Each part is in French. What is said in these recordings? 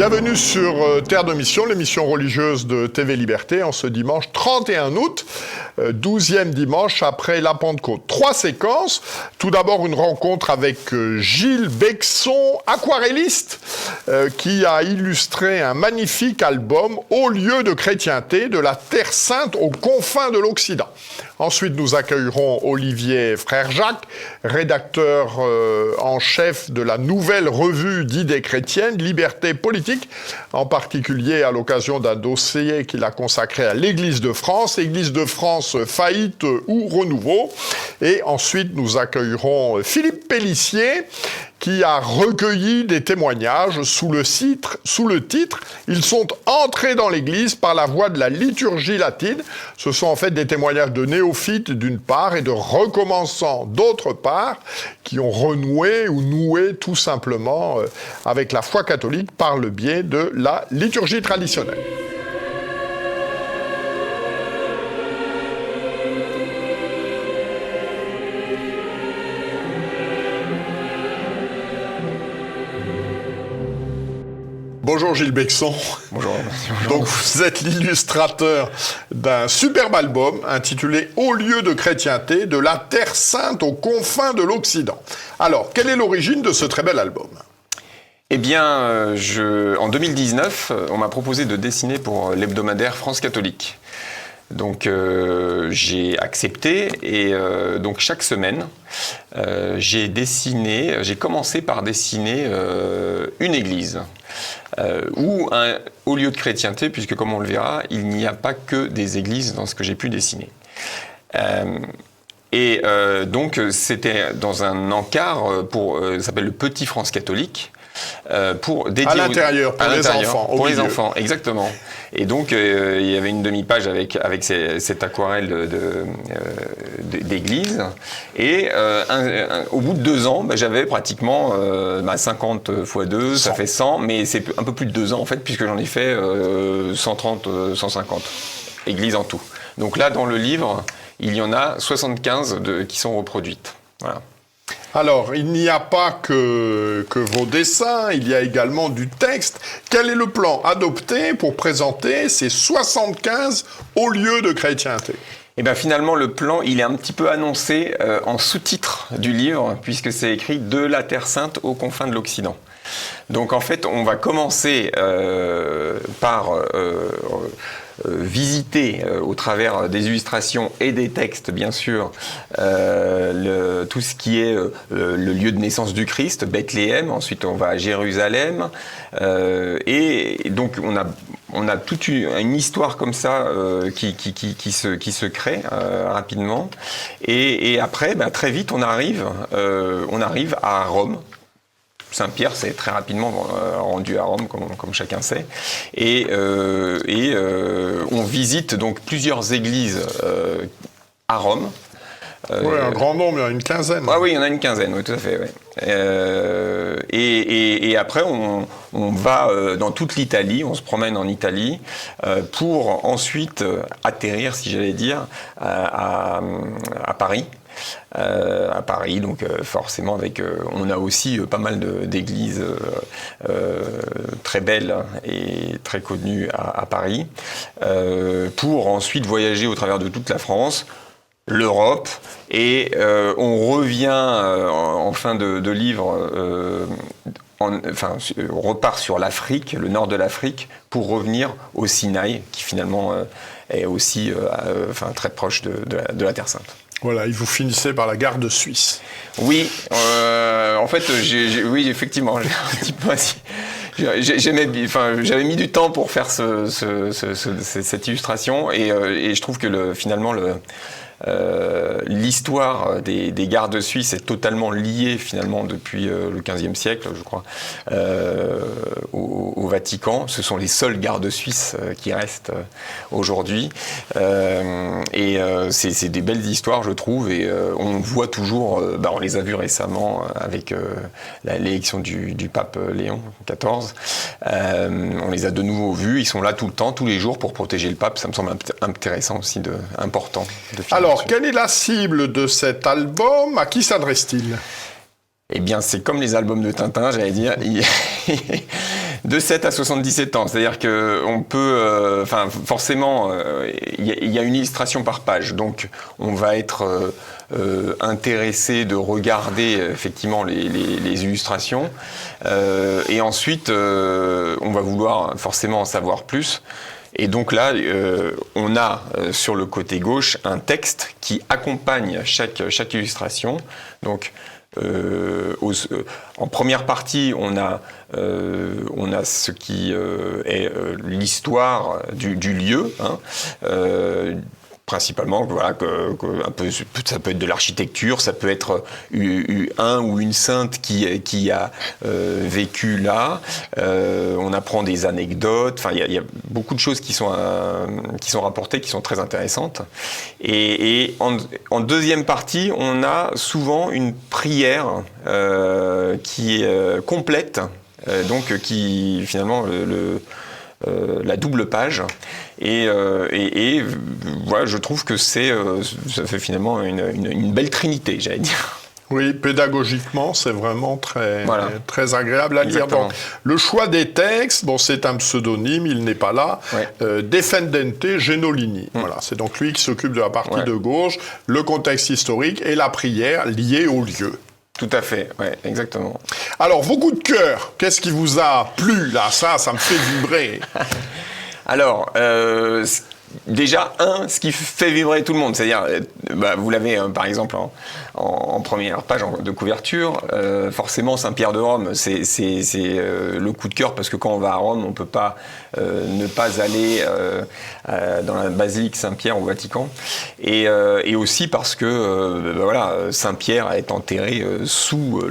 Bienvenue sur Terre de Mission, l'émission religieuse de TV Liberté, en ce dimanche 31 août, 12e dimanche après la Pentecôte. 3 séquences. Tout d'abord, une rencontre avec Gilles Bexon, aquarelliste, qui a illustré un magnifique album « Au lieu de chrétienté, de la Terre Sainte aux confins de l'Occident ». Ensuite, nous accueillerons Olivier Frère-Jacques, rédacteur en chef de la nouvelle revue d'idées chrétiennes, Liberté politique, en particulier à l'occasion d'un dossier qu'il a consacré à l'Église de France, faillite ou renouveau. Et ensuite, nous accueillerons Philippe Pélissier, qui a recueilli des témoignages sous le titre « Ils sont entrés dans l'Église par la voie de la liturgie latine ». Ce sont en fait des témoignages de néophytes d'une part et de recommençants d'autre part, qui ont renoué ou noué tout simplement avec la foi catholique par le biais de la liturgie traditionnelle. Bonjour Gilles Bexon. Bonjour. Donc vous êtes l'illustrateur d'un superbe album intitulé « Au lieu de chrétienté, de la Terre Sainte aux confins de l'Occident ». Alors, quelle est l'origine de ce très bel album ? Eh bien, en 2019, on m'a proposé de dessiner pour l'hebdomadaire France Catholique. Donc j'ai accepté et donc chaque semaine, j'ai commencé par dessiner une église. Ou au lieu de chrétienté, puisque comme on le verra, il n'y a pas que des églises dans ce que j'ai pu dessiner. Donc c'était dans un encart ça s'appelle le Petit France Catholique. Pour dédier à l'intérieur, pour les enfants. Pour les enfants, exactement. Et donc, il y avait une demi-page avec cette aquarelle d'église. Et au bout de 2 ans, j'avais pratiquement 50 x 2, 100. Ça fait 100, mais c'est un peu plus de 2 ans en fait, puisque j'en ai fait 130, 150 églises en tout. Donc là, dans le livre, il y en a 75 qui sont reproduites. Voilà. Alors, il n'y a pas que vos dessins, il y a également du texte. Quel est le plan adopté pour présenter ces 75 au lieu de chrétienté ? Eh bien, finalement, le plan, il est un petit peu annoncé en sous-titre du livre, puisque c'est écrit « De la Terre Sainte aux confins de l'Occident ». Donc, en fait, on va commencer par visiter au travers des illustrations et des textes, bien sûr, tout ce qui est le lieu de naissance du Christ, Bethléem. Ensuite, on va à Jérusalem. Et donc, on a toute une histoire comme ça qui se crée rapidement. Et après, très vite, on arrive à Rome. Saint-Pierre, c'est très rapidement rendu à Rome, comme chacun sait. Et on visite donc plusieurs églises à Rome. Oui, un grand nombre, il y en a une quinzaine. Ah oui, il y en a une quinzaine, oui, tout à fait. Oui. Et après, on va dans toute l'Italie, on se promène en Italie pour ensuite atterrir, si j'allais dire, à Paris. À Paris, donc forcément on a aussi pas mal d'églises très belles et très connues à Paris, pour ensuite voyager au travers de toute la France, l'Europe, et on revient en fin de livre, on repart sur l'Afrique, le nord de l'Afrique, pour revenir au Sinaï, qui finalement est aussi très proche de la Terre Sainte. Voilà, et vous finissez par la garde suisse. Oui, en fait, oui, effectivement, j'ai un petit peu j'avais mis du temps pour faire cette illustration, et je trouve que finalement l'histoire des gardes suisses est totalement liée finalement depuis le XVe siècle, je crois, au Vatican. Ce sont les seuls gardes suisses qui restent aujourd'hui. C'est des belles histoires, je trouve, et on voit toujours, on les a vus récemment avec l'élection du pape Léon XIV. On les a de nouveau vus, ils sont là tout le temps, tous les jours pour protéger le pape. Ça me semble intéressant aussi, important de finir. Alors, quelle est la cible de cet album ? À qui s'adresse-t-il ? Eh bien, c'est comme les albums de Tintin, j'allais dire. De 7 à 77 ans, c'est-à-dire qu'on peut, forcément, il y a une illustration par page, donc on va être intéressé de regarder effectivement les illustrations, et ensuite on va vouloir forcément en savoir plus. Et donc là, on a sur le côté gauche un texte qui accompagne chaque illustration. Donc, en première partie, on a ce qui est l'histoire du lieu, hein, principalement, voilà, un peu, ça peut être de l'architecture, ça peut être un ou une sainte qui a vécu là. On apprend des anecdotes. Enfin, il y a beaucoup de choses qui sont rapportées, qui sont très intéressantes. Et en deuxième partie, on a souvent une prière qui est complète, donc qui finalement la double page, et voilà, je trouve que ça fait finalement une belle trinité, j'allais dire. Oui, pédagogiquement, c'est vraiment très, voilà. très agréable à lire. Donc, le choix des textes, bon, c'est un pseudonyme, il n'est pas là. Ouais. Defendente Genolini. Voilà, c'est donc lui qui s'occupe de la partie de gauche, le contexte historique et la prière liée au lieu. Tout à fait, ouais, exactement. Alors, vos coups de cœur, qu'est-ce qui vous a plu là? Ça me fait vibrer. Alors, déjà, ce qui fait vibrer tout le monde, c'est-à-dire, vous l'avez par exemple en première page de couverture, forcément Saint-Pierre de Rome, c'est le coup de cœur, parce que quand on va à Rome, on ne peut pas ne pas aller dans la basilique Saint-Pierre au Vatican, et aussi parce que voilà, Saint-Pierre est enterré sous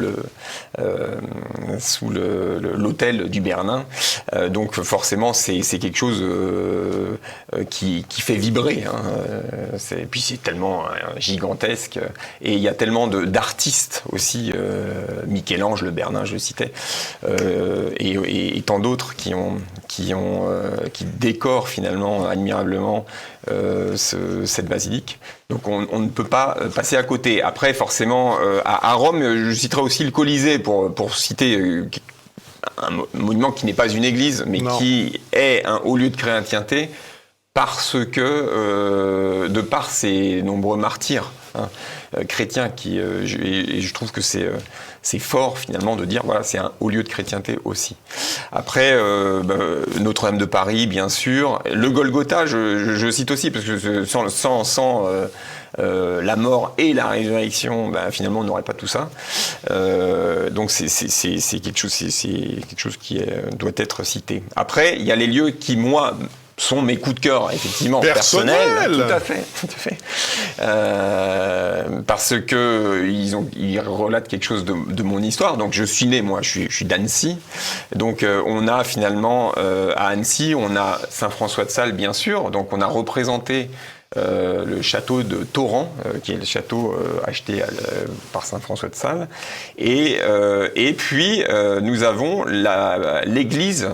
l'autel du Bernin, donc forcément c'est quelque chose qui fait vibrer, hein. Et puis c'est tellement gigantesque, et il y a tellement d'artistes aussi, Michel-Ange, le Bernin, je le citais, et tant d'autres qui décorent finalement admirablement cette basilique. Donc on ne peut pas passer à côté. Après, forcément, à Rome, je citerai aussi le Colisée pour citer un monument qui n'est pas une église, mais qui est un haut lieu de chrétienté, parce que, de par ces nombreux martyrs, hein, chrétiens, et je trouve que c'est fort finalement de dire, voilà, c'est un haut lieu de chrétienté aussi. Après, Notre-Dame de Paris, bien sûr. Le Golgotha, je cite aussi, parce que sans la mort et la résurrection, finalement, on n'aurait pas tout ça. Donc c'est quelque chose qui doit être cité. Après, il y a les lieux qui, moi, sont mes coups de cœur, effectivement, personnels. Tout à fait. Parce que ils relatent quelque chose de mon histoire. Donc je suis né, moi, je suis d'Annecy. Donc on a finalement, à Annecy, on a Saint-François de Sales, bien sûr. Donc on a représenté le château de Torrent, qui est le château acheté par Saint-François de Sales. Et puis, nous avons l'église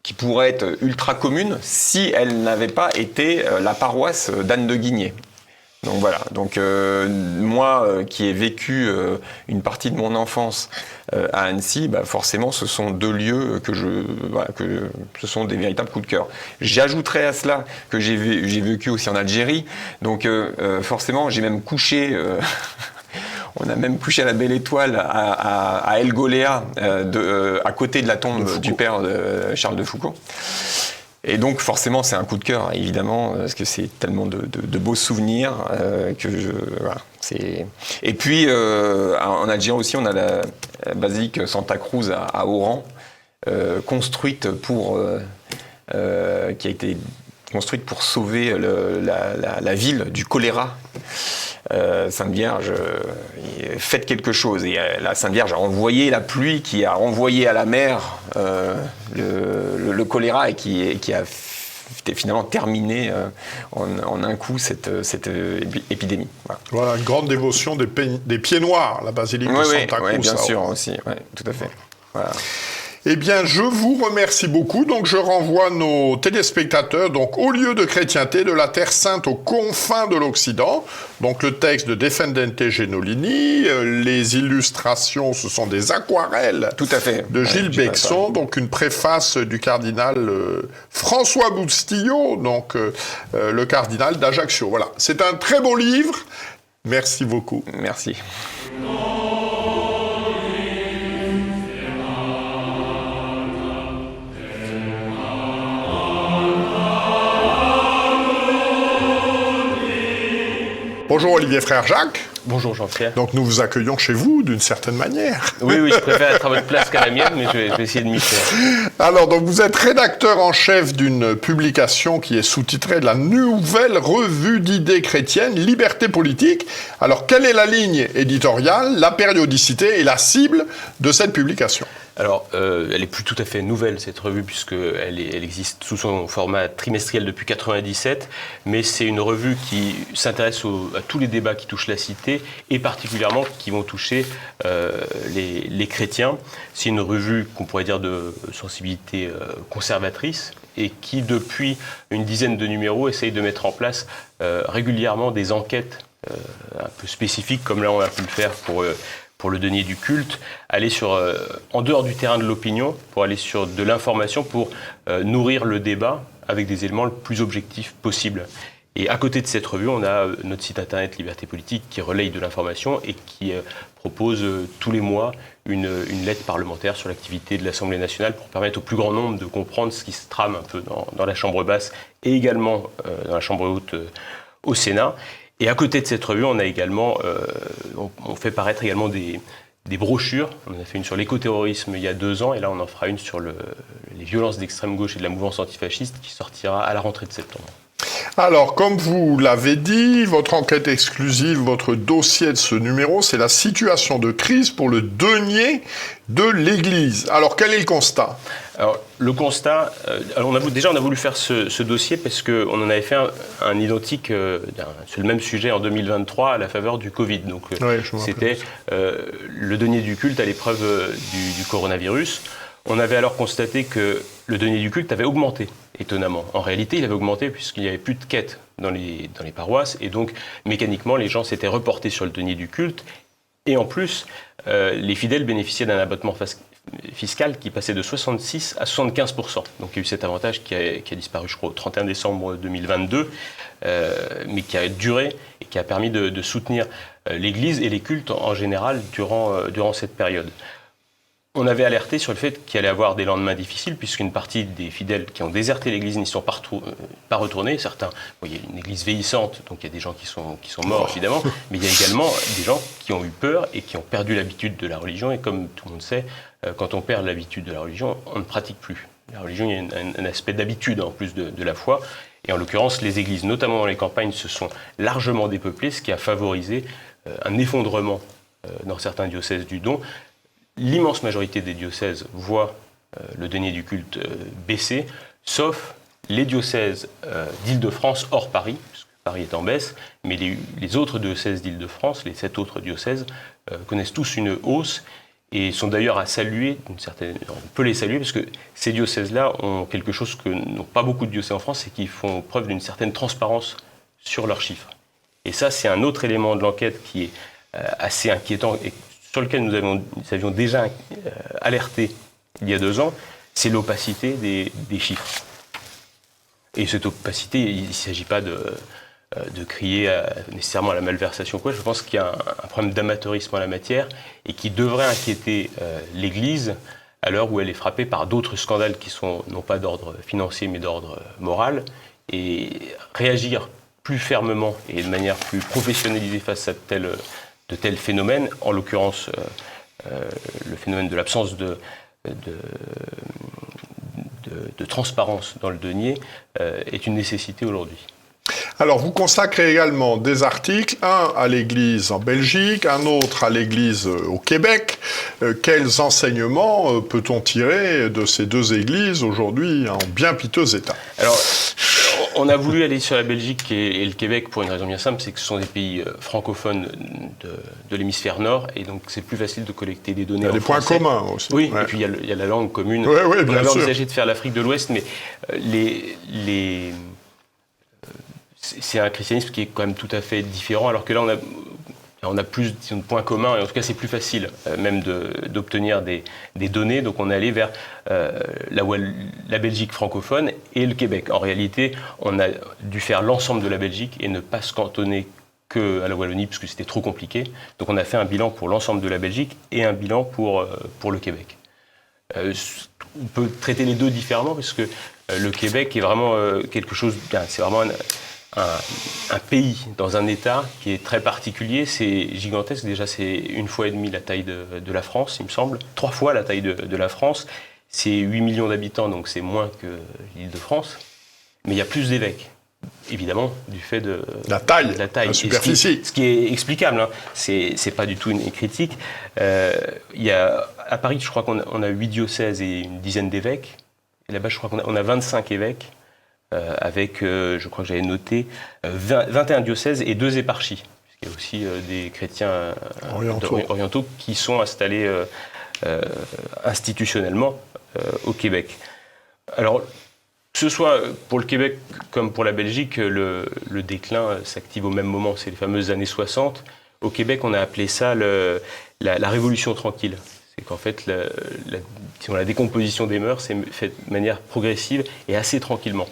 qui pourrait être ultra commune si elle n'avait pas été la paroisse d'Anne de Guigné. Donc voilà, donc moi qui ai vécu une partie de mon enfance à Annecy, forcément ce sont deux lieux que ce sont des véritables coups de cœur. J'ajouterais à cela que j'ai vécu aussi en Algérie, donc forcément j'ai même couché... On a même couché à la Belle Étoile à El Goléa, à côté de la tombe du père de Charles de Foucauld. Et donc forcément c'est un coup de cœur, évidemment, parce que c'est tellement de beaux souvenirs voilà, c'est... Et puis en Algérie aussi, on a la basilique Santa Cruz à Oran, construite qui a été construite pour sauver la ville du choléra. Sainte Vierge, faites quelque chose. Et la Sainte Vierge a envoyé la pluie qui a renvoyé à la mer le choléra, et qui a finalement terminé en un coup cette épidémie. Voilà, une grande dévotion des pieds noirs, la basilique de Santa Cruz. Oui, bien sûr, aussi, ouais, tout à fait. Voilà. Eh bien, je vous remercie beaucoup. Donc, je renvoie nos téléspectateurs donc au lieu de chrétienté de la Terre Sainte aux confins de l'Occident. Donc, le texte de Defendente Genolini, les illustrations, ce sont des aquarelles. Tout à fait. De Gilles Bexon, donc une préface du cardinal François Bustillo, donc le cardinal d'Ajaccio. Voilà, c'est un très beau livre. Merci beaucoup. Merci. Bonjour Olivier Frère Jacques. Bonjour Jean-Pierre. Donc nous vous accueillons chez vous d'une certaine manière. Oui, je préfère être à votre place qu'à la mienne, mais je vais essayer de m'y faire. Alors donc vous êtes rédacteur en chef d'une publication qui est sous-titrée de la Nouvelle Revue d'idées chrétiennes, Liberté politique. Alors quelle est la ligne éditoriale, la périodicité et la cible de cette publication ? Alors, elle est plus tout à fait nouvelle, cette revue, puisqu'elle existe sous son format trimestriel depuis 1997, mais c'est une revue qui s'intéresse à tous les débats qui touchent la cité, et particulièrement qui vont toucher les chrétiens. C'est une revue qu'on pourrait dire de sensibilité conservatrice, et qui, depuis une dizaine de numéros, essaye de mettre en place régulièrement des enquêtes un peu spécifiques, comme là on a pu le faire pour le denier du culte, aller en dehors du terrain de l'opinion, pour aller sur de l'information, pour nourrir le débat avec des éléments le plus objectifs possible. Et à côté de cette revue, on a notre site internet Liberté Politique qui relaye de l'information et qui propose tous les mois une lettre parlementaire sur l'activité de l'Assemblée nationale pour permettre au plus grand nombre de comprendre ce qui se trame un peu dans la Chambre basse et également dans la Chambre haute au Sénat. Et à côté de cette revue, on a également, on fait paraître également des brochures. On a fait une sur l'écoterrorisme il y a 2 ans, et là on en fera une sur les violences d'extrême gauche et de la mouvance antifasciste qui sortira à la rentrée de septembre. Alors, comme vous l'avez dit, votre enquête exclusive, votre dossier de ce numéro, c'est la situation de crise pour le denier de l'Église. Alors, quel est le constat ? Alors, le constat, on a voulu faire ce dossier parce qu'on en avait fait un identique sur le même sujet en 2023 à la faveur du Covid. Donc, c'était le denier du culte à l'épreuve du coronavirus. On avait alors constaté que le denier du culte avait augmenté, étonnamment. En réalité, il avait augmenté puisqu'il n'y avait plus de quêtes dans les paroisses, et donc mécaniquement, les gens s'étaient reportés sur le denier du culte. Et en plus, les fidèles bénéficiaient d'un abattement fiscal qui passait de 66 à 75%. Donc il y a eu cet avantage qui a disparu, je crois, au 31 décembre 2022, mais qui a duré et qui a permis de soutenir l'Église et les cultes en général durant cette période. On avait alerté sur le fait qu'il allait y avoir des lendemains difficiles, puisqu'une partie des fidèles qui ont déserté l'Église n'y sont pas retournés. Certains, il y a une Église vieillissante, donc il y a des gens qui sont morts, évidemment, mais il y a également des gens qui ont eu peur et qui ont perdu l'habitude de la religion. Et comme tout le monde sait, quand on perd l'habitude de la religion, on ne pratique plus. La religion, il y a un aspect d'habitude en plus de la foi. Et en l'occurrence, les églises, notamment dans les campagnes, se sont largement dépeuplées, ce qui a favorisé un effondrement dans certains diocèses du don. L'immense majorité des diocèses voient le denier du culte baisser, sauf les diocèses d'Île-de-France hors Paris, parce que Paris est en baisse, mais les autres diocèses d'Île-de-France, les 7 autres diocèses, connaissent tous une hausse et sont d'ailleurs à saluer, on peut les saluer, parce que ces diocèses-là ont quelque chose que n'ont pas beaucoup de diocèses en France, c'est qu'ils font preuve d'une certaine transparence sur leurs chiffres. Et ça, c'est un autre élément de l'enquête qui est assez inquiétant et sur lequel nous avions déjà alerté il y a 2 ans, c'est l'opacité des chiffres. Et cette opacité, il ne s'agit pas de crier nécessairement à la malversation. Je pense qu'il y a un problème d'amateurisme en la matière et qui devrait inquiéter l'Église à l'heure où elle est frappée par d'autres scandales qui sont non pas d'ordre financier mais d'ordre moral, et réagir plus fermement et de manière plus professionnalisée face à de tels phénomènes, en l'occurrence le phénomène de l'absence de transparence dans le denier, est une nécessité aujourd'hui. Alors, vous consacrez également des articles, un à l'Église en Belgique, un autre à l'Église au Québec. Quels enseignements peut-on tirer de ces 2 églises aujourd'hui en bien piteux état ? Alors, On a voulu aller sur la Belgique et le Québec pour une raison bien simple, c'est que ce sont des pays francophones de l'hémisphère nord, et donc c'est plus facile de collecter des données. Il y a des points communs aussi. Oui, et puis il y a la langue commune. Oui, on bien avait sûr. envisagé de faire l'Afrique de l'Ouest, mais c'est un christianisme qui est quand même tout à fait différent, alors que là on a plus de points communs, et en tout cas c'est plus facile même d'obtenir des données. Donc on est allé vers la Belgique francophone et le Québec. En réalité, on a dû faire l'ensemble de la Belgique et ne pas se cantonner qu'à la Wallonie, parce que c'était trop compliqué. Donc on a fait un bilan pour l'ensemble de la Belgique et un bilan pour le Québec. On peut traiter les deux différemment, parce que le Québec est vraiment quelque chose... C'est vraiment un pays dans un État qui est très particulier. C'est gigantesque. Déjà, c'est 1,5 fois la taille de la France, il me semble. 3 fois la taille de la France. C'est 8 millions d'habitants, donc c'est moins que l'Île-de-France. Mais il y a plus d'évêques, évidemment, du fait de la taille, la superficie. Ce qui est explicable, hein. C'est pas du tout une critique. À Paris, je crois qu'on a 8 diocèses et une dizaine d'évêques. Et là-bas, je crois qu'on a 25 évêques. Avec, je crois que j'avais noté, 21 diocèses et 2 éparchies. Il y a aussi des chrétiens orientaux qui sont installés institutionnellement au Québec. Alors, que ce soit pour le Québec comme pour la Belgique, le déclin s'active au même moment, c'est les fameuses années 60. Au Québec, on a appelé ça la révolution tranquille. C'est qu'en fait, la décomposition des mœurs s'est faite de manière progressive et assez tranquillement.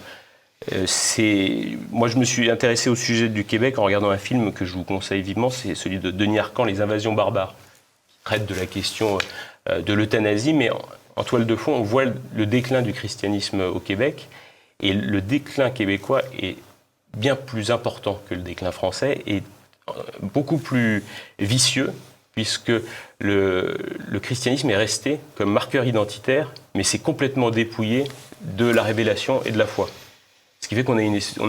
Moi, je me suis intéressé au sujet du Québec en regardant un film que je vous conseille vivement, c'est celui de Denis Arcand, Les Invasions barbares, qui traite de la question de l'euthanasie, mais en toile de fond, on voit le déclin du christianisme au Québec, et le déclin québécois est bien plus important que le déclin français, et beaucoup plus vicieux, puisque le christianisme est resté comme marqueur identitaire, mais c'est complètement dépouillé de la révélation et de la foi. Ce qui fait qu'on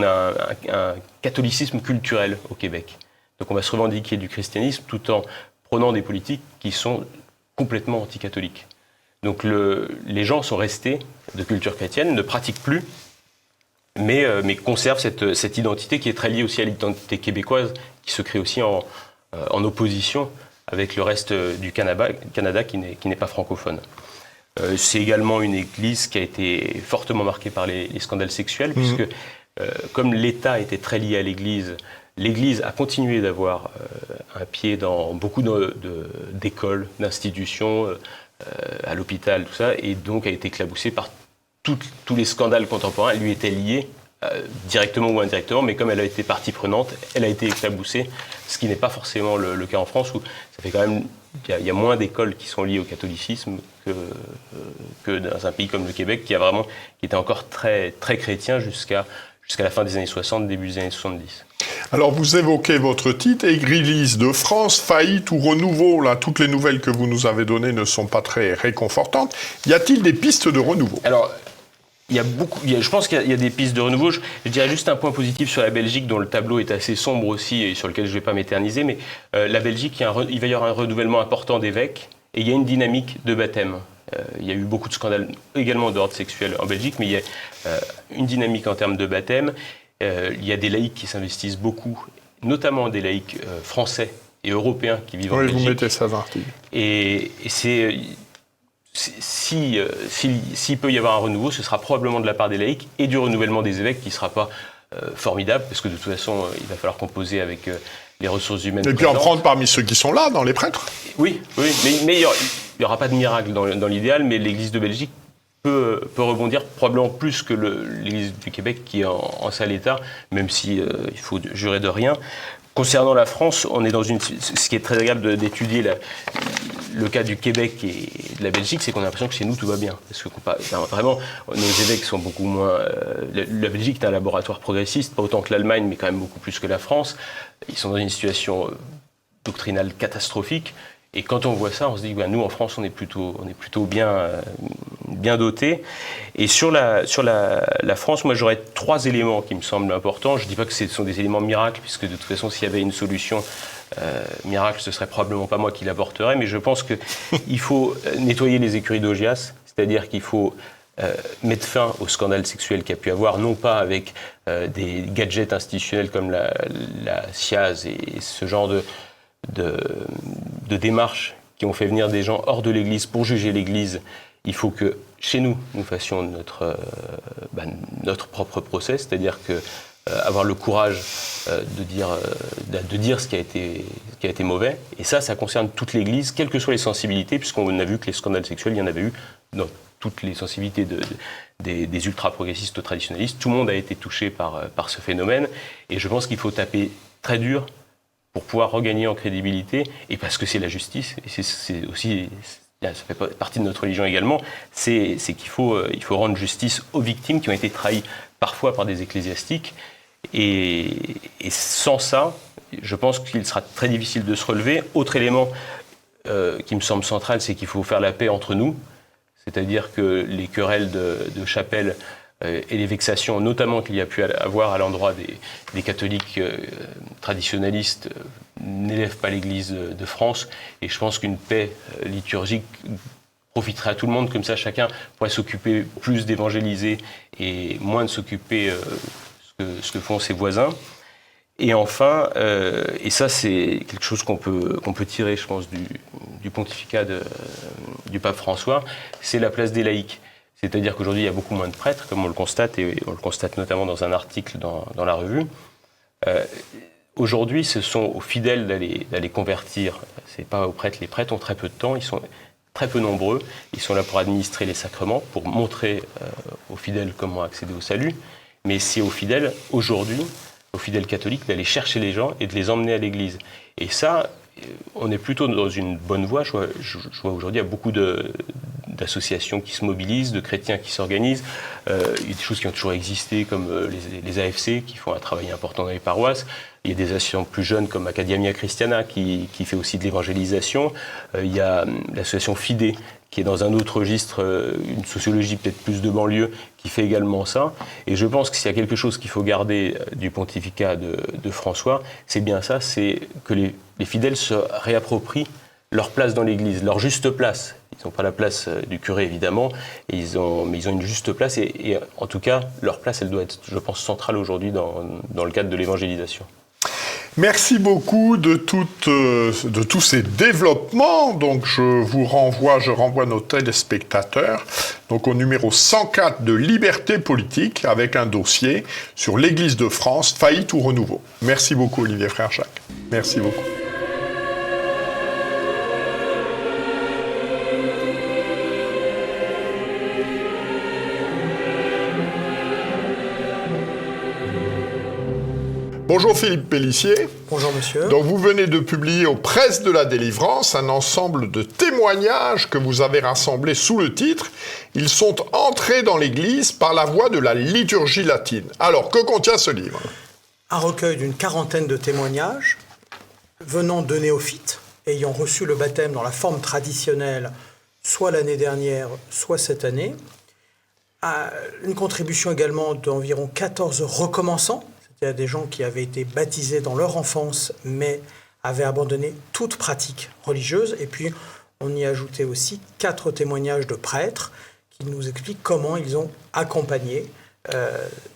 a un catholicisme culturel au Québec. Donc on va se revendiquer du christianisme tout en prônant des politiques qui sont complètement anticatholiques. Donc les gens sont restés de culture chrétienne, ne pratiquent plus, mais conservent cette identité qui est très liée aussi à l'identité québécoise, qui se crée aussi en opposition avec le reste du Canada qui n'est pas francophone. C'est également une église qui a été fortement marquée par les scandales sexuels, puisque comme l'État était très lié à l'Église a continué d'avoir un pied dans beaucoup d'écoles, d'institutions, à l'hôpital, tout ça, et donc a été éclaboussée par tous les scandales contemporains. Elle lui était liée, directement ou indirectement, mais comme elle a été partie prenante, elle a été éclabousée, ce qui n'est pas forcément le cas en France, où ça fait quand même... Il y a moins d'écoles qui sont liées au catholicisme que dans un pays comme le Québec, qui était encore très, très chrétien jusqu'à la fin des années 60, début des années 70. Alors, vous évoquez votre titre, Église de France, faillite ou renouveau. Là, toutes les nouvelles que vous nous avez données ne sont pas très réconfortantes. Y a-t-il des pistes de renouveau ? Alors, je pense qu'il y a des pistes de renouveau. Je dirais juste un point positif sur la Belgique, dont le tableau est assez sombre aussi et sur lequel je ne vais pas m'éterniser. Mais la Belgique, il va y avoir un renouvellement important d'évêques et il y a une dynamique de baptême. Il y a eu beaucoup de scandales également d'ordre sexuel en Belgique, mais il y a une dynamique en termes de baptême. Il y a des laïcs qui s'investissent beaucoup, notamment des laïcs français et européens qui vivent en Belgique. Oui, vous mettez ça dans l'article. Et c'est... S'il peut y avoir un renouveau, ce sera probablement de la part des laïcs et du renouvellement des évêques qui ne sera pas formidable, parce que de toute façon, il va falloir composer avec les ressources humaines. Et puis en prendre parmi ceux qui sont là, dans les prêtres. Oui, mais il n'y aura pas de miracle dans l'idéal, mais l'Église de Belgique peut rebondir probablement plus que l'Église du Québec qui est en sale état, même si il faut jurer de rien. Concernant la France, on est dans ce qui est très agréable d'étudier le cas du Québec et de la Belgique, c'est qu'on a l'impression que chez nous tout va bien. Parce que vraiment, nos évêques sont beaucoup moins... La Belgique est un laboratoire progressiste, pas autant que l'Allemagne, mais quand même beaucoup plus que la France. Ils sont dans une situation doctrinale catastrophique. Et quand on voit ça, on se dit que nous, en France, on est plutôt bien dotés. Et sur la France, moi, j'aurais 3 éléments qui me semblent importants. Je ne dis pas que ce sont des éléments miracles, puisque de toute façon, s'il y avait une solution miracle, ce serait probablement pas moi qui l'aborderais. Mais je pense qu'il faut nettoyer les écuries d'Augias, c'est-à-dire qu'il faut mettre fin au scandale sexuel qu'il y a pu avoir, non pas avec des gadgets institutionnels comme la SIAZ et ce genre de démarches qui ont fait venir des gens hors de l'Église pour juger l'Église. Il faut que chez nous, nous fassions notre propre procès, c'est-à-dire que avoir le courage de dire ce qui a été mauvais. Et ça concerne toute l'Église, quelles que soient les sensibilités, puisqu'on a vu que les scandales sexuels, il y en avait eu dans toutes les sensibilités des ultra-progressistes ou traditionnalistes. Tout le monde a été touché par ce phénomène. Et je pense qu'il faut taper très dur pour pouvoir regagner en crédibilité, et parce que c'est la justice, et c'est aussi... ça fait partie de notre religion également, c'est qu'il faut rendre justice aux victimes qui ont été trahies parfois par des ecclésiastiques. Et sans ça, je pense qu'il sera très difficile de se relever. Autre élément qui me semble central, c'est qu'il faut faire la paix entre nous. C'est-à-dire que les querelles de chapelle et les vexations, notamment qu'il y a pu avoir à l'endroit des catholiques traditionnalistes, n'élèvent pas l'Église de France. Et je pense qu'une paix liturgique profiterait à tout le monde. Comme ça, chacun pourrait s'occuper plus d'évangéliser et moins de s'occuper ce que font ses voisins. Et enfin, et ça c'est quelque chose qu'on peut tirer, je pense, du pontificat du pape François, c'est la place des laïcs. C'est-à-dire qu'aujourd'hui, il y a beaucoup moins de prêtres, comme on le constate, et on le constate notamment dans un article dans la revue. Aujourd'hui, ce sont aux fidèles d'aller convertir. C'est pas aux prêtres. Les prêtres ont très peu de temps, ils sont très peu nombreux. Ils sont là pour administrer les sacrements, pour montrer aux fidèles comment accéder au salut. Mais c'est aux fidèles, aujourd'hui, aux fidèles catholiques, d'aller chercher les gens et de les emmener à l'église. Et ça, on est plutôt dans une bonne voie. Je vois aujourd'hui, il y a beaucoup d'associations qui se mobilisent, de chrétiens qui s'organisent. Il y a des choses qui ont toujours existé, comme les AFC, qui font un travail important dans les paroisses. Il y a des associations plus jeunes, comme Academia Christiana, qui fait aussi de l'évangélisation. Il y a l'association FIDE, qui est dans un autre registre, une sociologie peut-être plus de banlieue, qui fait également ça. Et je pense que s'il y a quelque chose qu'il faut garder du pontificat de François, c'est bien ça, c'est que les fidèles se réapproprient leur place dans l'Église, leur juste place. Ils n'ont pas la place du curé, évidemment, mais ils ont une juste place. Et en tout cas, leur place, elle doit être, je pense, centrale aujourd'hui dans le cadre de l'évangélisation. Merci beaucoup de tous ces développements. Donc je renvoie nos téléspectateurs donc au numéro 104 de Liberté politique avec un dossier sur l'Église de France, faillite ou renouveau. Merci beaucoup Olivier Frère-Jacques. Merci beaucoup. Bonjour Philippe Pélissier. Bonjour monsieur. Donc vous venez de publier aux Presses de la Délivrance un ensemble de témoignages que vous avez rassemblés sous le titre « Ils sont entrés dans l'Église par la voie de la liturgie latine ». Alors, que contient ce livre ? Un recueil d'une quarantaine de témoignages venant de néophytes, ayant reçu le baptême dans la forme traditionnelle, soit l'année dernière, soit cette année. Une contribution également d'environ 14 recommençants. Il y a des gens qui avaient été baptisés dans leur enfance, mais avaient abandonné toute pratique religieuse. Et puis, on y ajoutait aussi 4 témoignages de prêtres qui nous expliquent comment ils ont accompagné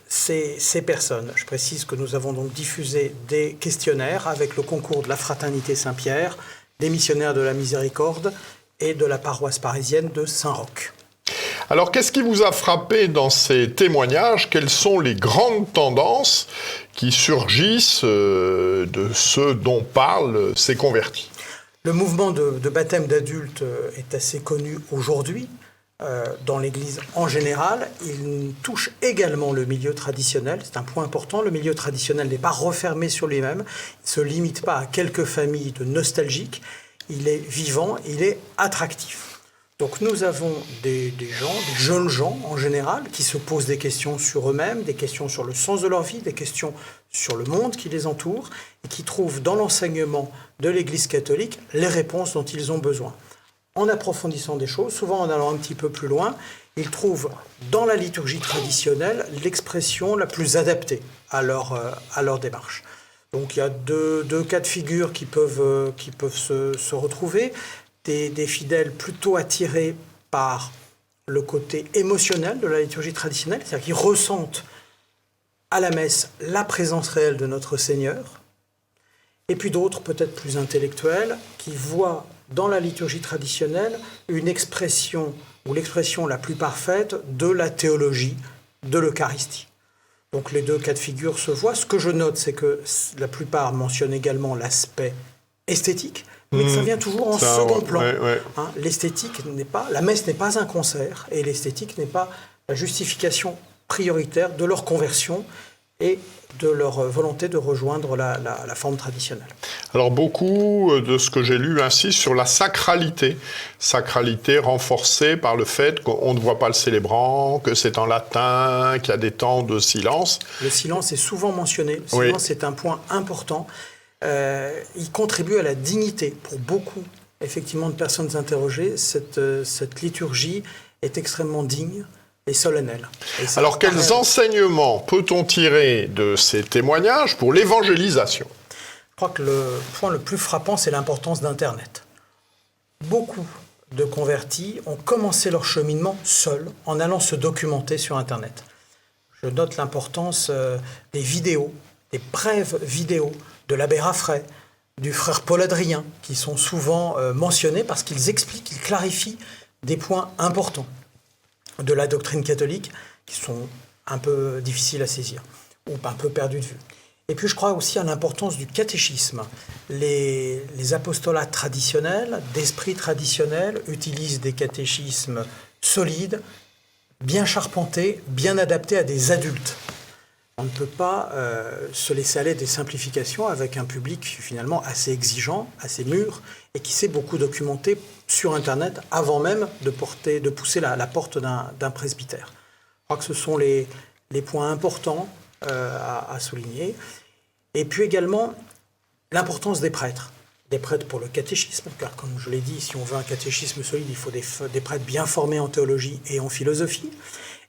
ces personnes. Je précise que nous avons donc diffusé des questionnaires avec le concours de la Fraternité Saint-Pierre, des missionnaires de la Miséricorde et de la paroisse parisienne de Saint-Roch. Alors, qu'est-ce qui vous a frappé dans ces témoignages ? Quelles sont les grandes tendances qui surgissent de ce dont parlent ces convertis ? Le mouvement de baptême d'adultes est assez connu aujourd'hui dans l'Église en général. Il touche également le milieu traditionnel. C'est un point important. Le milieu traditionnel n'est pas refermé sur lui-même. Il ne se limite pas à quelques familles de nostalgiques. Il est vivant, il est attractif. Donc nous avons des jeunes gens en général, qui se posent des questions sur eux-mêmes, des questions sur le sens de leur vie, des questions sur le monde qui les entoure, et qui trouvent dans l'enseignement de l'Église catholique les réponses dont ils ont besoin. En approfondissant des choses, souvent en allant un petit peu plus loin, ils trouvent dans la liturgie traditionnelle l'expression la plus adaptée à leur démarche. Donc il y a deux cas de figure qui peuvent se retrouver. Des fidèles plutôt attirés par le côté émotionnel de la liturgie traditionnelle, c'est-à-dire qu'ils ressentent à la messe la présence réelle de notre Seigneur, et puis d'autres, peut-être plus intellectuels, qui voient dans la liturgie traditionnelle une expression, ou l'expression la plus parfaite, de la théologie de l'Eucharistie. Donc les deux cas de figure se voient. Ce que je note, c'est que la plupart mentionnent également l'aspect esthétique, mais que ça vient toujours en second plan. Hein, l'esthétique n'est pas, la messe n'est pas un concert, et l'esthétique n'est pas la justification prioritaire de leur conversion et de leur volonté de rejoindre la forme traditionnelle. Alors beaucoup de ce que j'ai lu insiste sur la sacralité. Sacralité renforcée par le fait qu'on ne voit pas le célébrant, que c'est en latin, qu'il y a des temps de silence. Le silence est souvent mentionné. Le silence est un point important. Il contribue à la dignité pour beaucoup, effectivement, de personnes interrogées. Cette liturgie est extrêmement digne et solennelle. Et alors, quels enseignements peut-on tirer de ces témoignages pour l'évangélisation ? Je crois que le point le plus frappant, c'est l'importance d'Internet. Beaucoup de convertis ont commencé leur cheminement seuls, en allant se documenter sur Internet. Je note l'importance des vidéos, des brèves vidéos de l'abbé Raffray, du frère Paul Adrien, qui sont souvent mentionnés parce qu'ils expliquent, ils clarifient des points importants de la doctrine catholique qui sont un peu difficiles à saisir ou un peu perdus de vue. Et puis je crois aussi à l'importance du catéchisme. Les apostolats traditionnels, d'esprit traditionnel, utilisent des catéchismes solides, bien charpentés, bien adaptés à des adultes. On ne peut pas se laisser aller des simplifications avec un public finalement assez exigeant, assez mûr, et qui s'est beaucoup documenté sur Internet avant même de pousser la porte d'un presbytère. Je crois que ce sont les points importants à souligner. Et puis également l'importance des prêtres. Des prêtres pour le catéchisme, car comme je l'ai dit, si on veut un catéchisme solide, il faut des prêtres bien formés en théologie et en philosophie.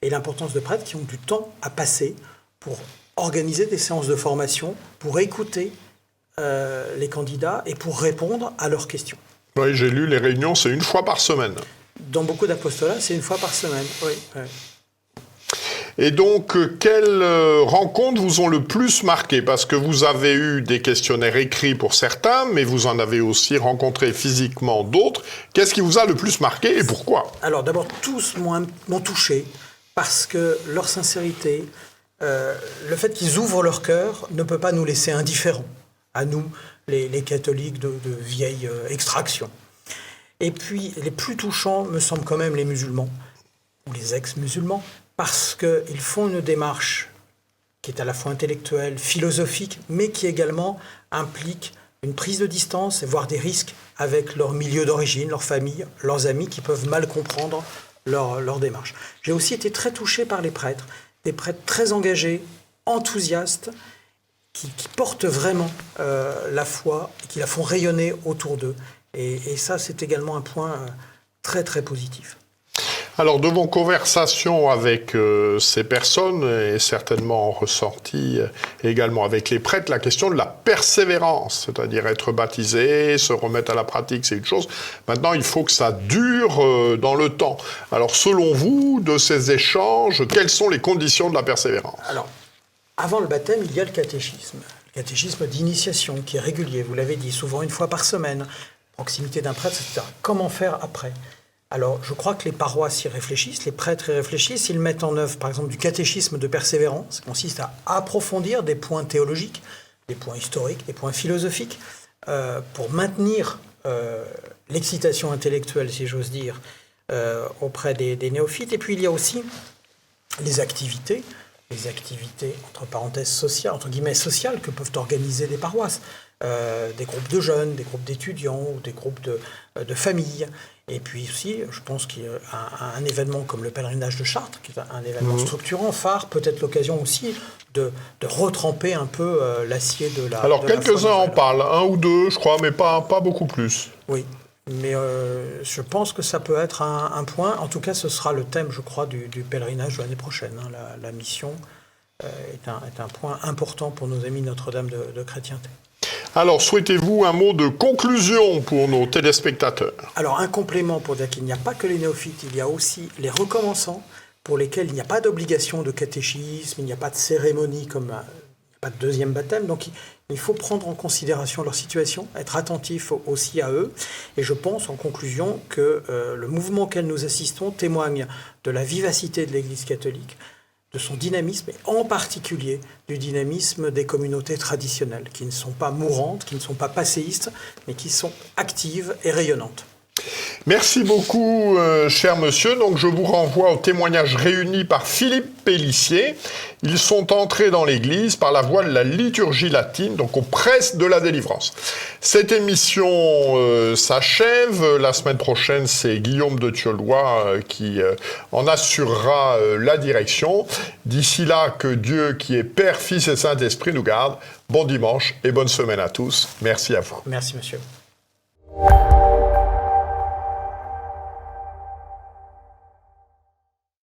Et l'importance de prêtres qui ont du temps à passer pour organiser des séances de formation, pour écouter les candidats et pour répondre à leurs questions. Oui, j'ai lu, les réunions, c'est une fois par semaine. Dans beaucoup d'apostolats, c'est une fois par semaine, oui. Et donc, quelles rencontres vous ont le plus marqué ? Parce que vous avez eu des questionnaires écrits pour certains, mais vous en avez aussi rencontré physiquement d'autres. Qu'est-ce qui vous a le plus marqué et pourquoi ? Alors d'abord, tous m'ont touché parce que leur sincérité, le fait qu'ils ouvrent leur cœur ne peut pas nous laisser indifférents, à nous, les catholiques de vieille extraction. Et puis, les plus touchants me semblent quand même les musulmans, ou les ex-musulmans, parce qu'ils font une démarche qui est à la fois intellectuelle, philosophique, mais qui également implique une prise de distance, voire des risques avec leur milieu d'origine, leur famille, leurs amis, qui peuvent mal comprendre leur démarche. J'ai aussi été très touché par les prêtres, des prêtres très engagés, enthousiastes, qui portent vraiment la foi, et qui la font rayonner autour d'eux. Et ça, c'est également un point très, très positif. Alors, de vos conversations avec ces personnes, est certainement ressorti également avec les prêtres, la question de la persévérance, c'est-à-dire être baptisé, se remettre à la pratique, c'est une chose. Maintenant, il faut que ça dure dans le temps. Alors, selon vous, de ces échanges, quelles sont les conditions de la persévérance ? Alors, avant le baptême, il y a le catéchisme d'initiation qui est régulier, vous l'avez dit, souvent une fois par semaine, proximité d'un prêtre, etc. Comment faire après ? Alors, je crois que les paroisses y réfléchissent, les prêtres y réfléchissent, ils mettent en œuvre, par exemple, du catéchisme de persévérance, qui consiste à approfondir des points théologiques, des points historiques, des points philosophiques, pour maintenir l'excitation intellectuelle, si j'ose dire, auprès des néophytes. Et puis, il y a aussi les activités, entre parenthèses sociales, entre guillemets sociales, que peuvent organiser des paroisses. Des groupes de jeunes, des groupes d'étudiants ou des groupes de familles. Et puis aussi, je pense qu'il y a un événement comme le pèlerinage de Chartres, qui est un événement structurant, phare, peut-être l'occasion aussi de retremper un peu l'acier de la... Alors, quelques-uns en parlent, un ou deux, je crois, mais pas beaucoup plus. Oui, mais je pense que ça peut être un point. En tout cas, ce sera le thème, je crois, du pèlerinage de l'année prochaine. Hein. La mission est un point important pour nos amis Notre-Dame de chrétienté. Alors, souhaitez-vous un mot de conclusion pour nos téléspectateurs? Alors, un complément pour dire qu'il n'y a pas que les néophytes, il y a aussi les recommençants pour lesquels il n'y a pas d'obligation de catéchisme, il n'y a pas de cérémonie comme il n'y a pas de deuxième baptême. Donc, il faut prendre en considération leur situation, être attentif aussi à eux. Et je pense, en conclusion, que le mouvement auquel nous assistons témoigne de la vivacité de l'Église catholique, de son dynamisme, et en particulier du dynamisme des communautés traditionnelles, qui ne sont pas mourantes, qui ne sont pas passéistes, mais qui sont actives et rayonnantes. Merci beaucoup, cher monsieur. Donc, je vous renvoie au témoignage réuni par Philippe Pélissier. Ils sont entrés dans l'Église par la voie de la liturgie latine, donc aux presses de la délivrance. Cette émission s'achève. La semaine prochaine, c'est Guillaume de Thieulois qui en assurera la direction. D'ici là, que Dieu, qui est Père, Fils et Saint-Esprit, nous garde. Bon dimanche et bonne semaine à tous. Merci à vous. Merci, monsieur.